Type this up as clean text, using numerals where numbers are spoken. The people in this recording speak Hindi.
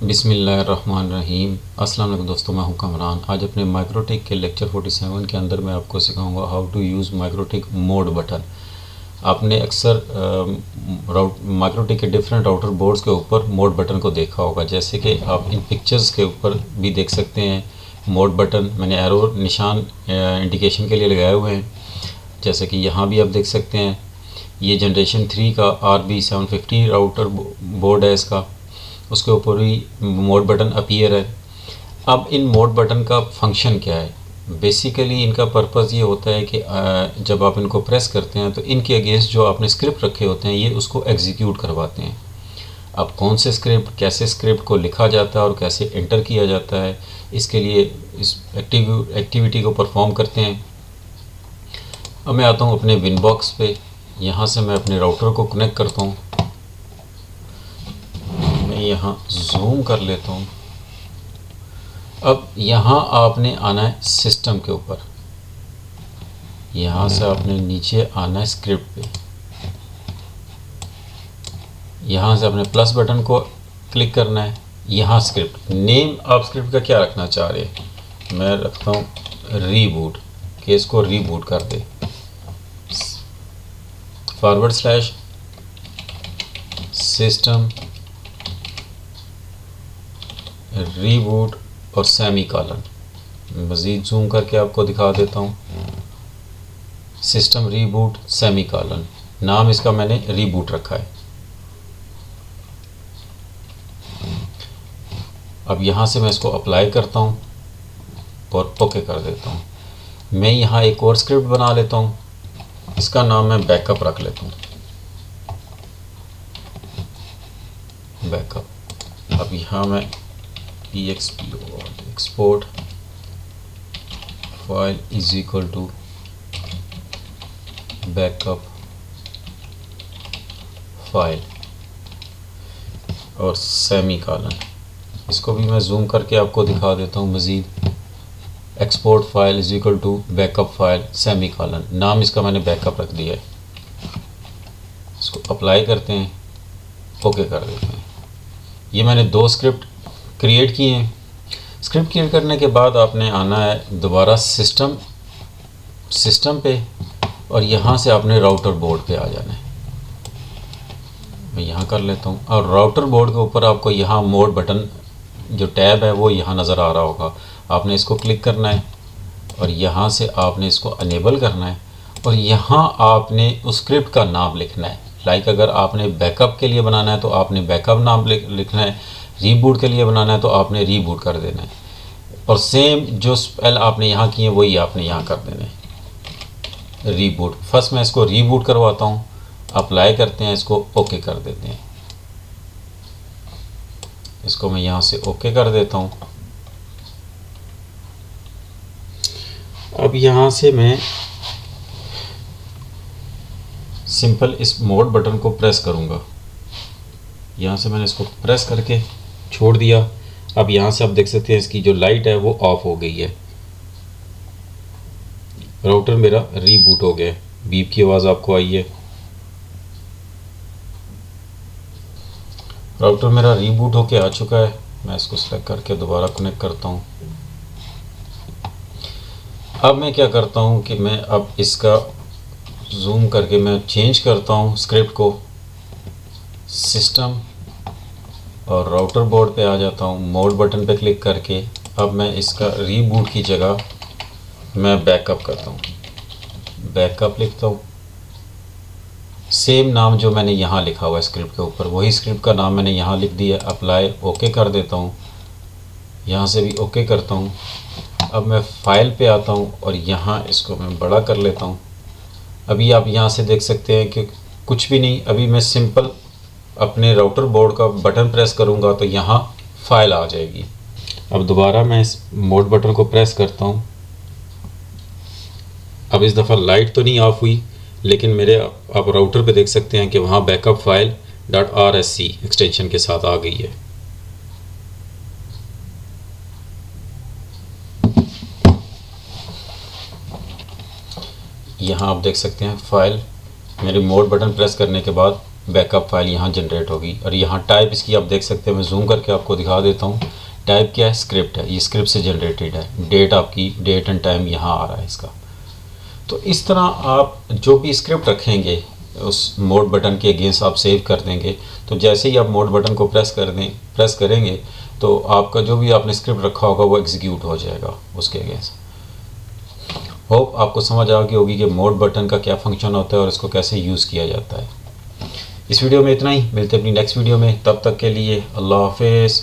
बिस्मिल्लाहिर्रहमानिर्रहीम। अस्सलाम वालेकुम दोस्तों, मैं हूं कमरान। आज अपने माइक्रोटिक के लेक्चर 47 के अंदर मैं आपको सिखाऊंगा how to use MikroTik mode button. आपने अक्सर माइक्रोटिक के डिफरेंट राउटर बोर्ड्स के ऊपर मोड बटन को देखा होगा, जैसे कि आप इन पिक्चर्स के ऊपर भी देख सकते हैं। मोड बटन मैंने एरो निशान इंडिकेशन के लिए लगाए हुए हैं, जैसे कि यहाँ भी आप देख सकते हैं। ये जनरेशन 3 का RB750 राउटर बोर्ड है इसका, उसके ऊपर भी मोड बटन अपीयर है। अब इन मोड बटन का फंक्शन क्या है? बेसिकली इनका पर्पज़ ये होता है कि जब आप इनको प्रेस करते हैं तो इनके अगेंस्ट जो आपने स्क्रिप्ट रखे होते हैं ये उसको एग्जीक्यूट करवाते हैं। अब कौन से स्क्रिप्ट, कैसे स्क्रिप्ट को लिखा जाता है और कैसे एंटर किया जाता है, इसके लिए इस एक्टिविटी को परफॉर्म करते हैं। अब मैं आता हूँ अपने विनबॉक्स पे। यहाँ से मैं अपने राउटर को कनेक्ट करता हूँ। मैं यहाँ जूम कर लेता हूँ। अब यहाँ आपने आना है सिस्टम के ऊपर, यहाँ से आपने नीचे आना है स्क्रिप्ट पे। यहाँ से आपने प्लस बटन को क्लिक करना है। यहाँ स्क्रिप्ट नेम आप स्क्रिप्ट का क्या रखना चाह रहे हैं? मैं रखता हूँ रीबूट, कि इसको रीबूट कर दे। // सिस्टम रीबूट और सेमी कॉलन। मज़ीद जूम करके आपको दिखा देता हूँ। सिस्टम रीबूट सेमी कॉलन, नाम इसका मैंने रीबूट रखा है। अब यहाँ से मैं इसको अप्लाई करता हूँ और ओके कर देता हूँ। मैं यहाँ एक और स्क्रिप्ट बना लेता हूँ, इसका नाम मैं बैकअप रख लेता हूँ। बैकअप। अब यहाँ मैं export file is equal to backup file और सेमी कॉलन। इसको भी मैं जूम करके आपको दिखा देता हूँ मज़ीद। Export file is equal to backup file semicolon, नाम इसका मैंने बैकअप रख दिया है। इसको अप्लाई करते हैं, ओके कर देते हैं। ये मैंने 2 स्क्रिप्ट क्रिएट किए हैं। स्क्रिप्ट क्रिएट करने के बाद आपने आना है दोबारा सिस्टम पे और यहाँ से आपने राउटर बोर्ड पे आ जाना है। मैं यहाँ कर लेता हूँ और राउटर बोर्ड के ऊपर आपको यहाँ मोड बटन जो टैब है वो यहाँ नज़र आ रहा होगा। आपने इसको क्लिक करना है और यहाँ से आपने इसको अनेबल करना है और यहाँ आपने उस स्क्रिप्ट का नाम लिखना है। लाइक अगर आपने बैकअप के लिए बनाना है तो आपने बैकअप नाम लिखना है, रीबूट के लिए बनाना है तो आपने रीबूट कर देना है और सेम जो स्पेल आपने यहाँ किए वही आपने यहाँ कर देना है, रीबूट। फर्स्ट मैं इसको रीबूट करवाता हूँ, अप्लाई करते हैं, इसको ओके कर देते हैं। इसको मैं यहाँ से ओके कर देता हूँ। अब यहाँ से मैं सिंपल इस मोड बटन को प्रेस करूँगा। यहाँ से मैंने इसको प्रेस करके छोड़ दिया। अब यहाँ से आप देख सकते हैं इसकी जो लाइट है वो ऑफ हो गई है। राउटर मेरा रीबूट हो गया। बीप की आवाज़ आपको आई है। राउटर मेरा रीबूट होके आ चुका है। मैं इसको सेलेक्ट करके दोबारा कनेक्ट करता हूँ। अब मैं क्या करता हूँ कि मैं अब इसका जूम करके मैं चेंज करता हूँ स्क्रिप्ट को। सिस्टम और राउटर बोर्ड पे आ जाता हूँ, मोड बटन पे क्लिक करके। अब मैं इसका रीबूट की जगह मैं बैकअप करता हूँ, बैकअप लिखता हूँ। सेम नाम जो मैंने यहाँ लिखा हुआ है स्क्रिप्ट के ऊपर, वही स्क्रिप्ट का नाम मैंने यहाँ लिख दिया। अप्लाई ओके कर देता हूँ। यहाँ से भी ओके करता हूँ। अब मैं फाइल पे आता हूँ और यहाँ इसको मैं बड़ा कर लेता हूँ। अभी आप यहाँ से देख सकते हैं कि कुछ भी नहीं। अभी मैं सिंपल अपने राउटर बोर्ड का बटन प्रेस करूँगा तो यहाँ फाइल आ जाएगी। अब दोबारा मैं इस मोड बटन को प्रेस करता हूँ। अब इस दफ़ा लाइट तो नहीं ऑफ हुई, लेकिन मेरे आप राउटर पे देख सकते हैं कि वहाँ बैकअप फाइल .rsc एक्सटेंशन के साथ आ गई है। यहाँ आप देख सकते हैं फाइल मेरे मोड बटन प्रेस करने के बाद बैकअप फाइल यहाँ जनरेट होगी। और यहाँ टाइप इसकी आप देख सकते हैं, मैं जूम करके आपको दिखा देता हूँ। टाइप क्या है, स्क्रिप्ट है, ये स्क्रिप्ट से जनरेटेड है। डेट आपकी डेट एंड टाइम यहाँ आ रहा है इसका। तो इस तरह आप जो भी स्क्रिप्ट रखेंगे उस मोड बटन के अगेंस्ट आप सेव कर देंगे। तो जैसे ही आप मोड बटन को प्रेस करेंगे तो आपका जो भी आपने स्क्रिप्ट रखा होगा वो एग्जीक्यूट हो जाएगा उसके अगेंस्ट। होप आपको समझ आ गई होगी कि मोड बटन का क्या फंक्शन होता है और इसको कैसे यूज़ किया जाता है। इस वीडियो में इतना ही, मिलते हैं अपनी नेक्स्ट वीडियो में। तब तक के लिए अल्लाह हाफिज़।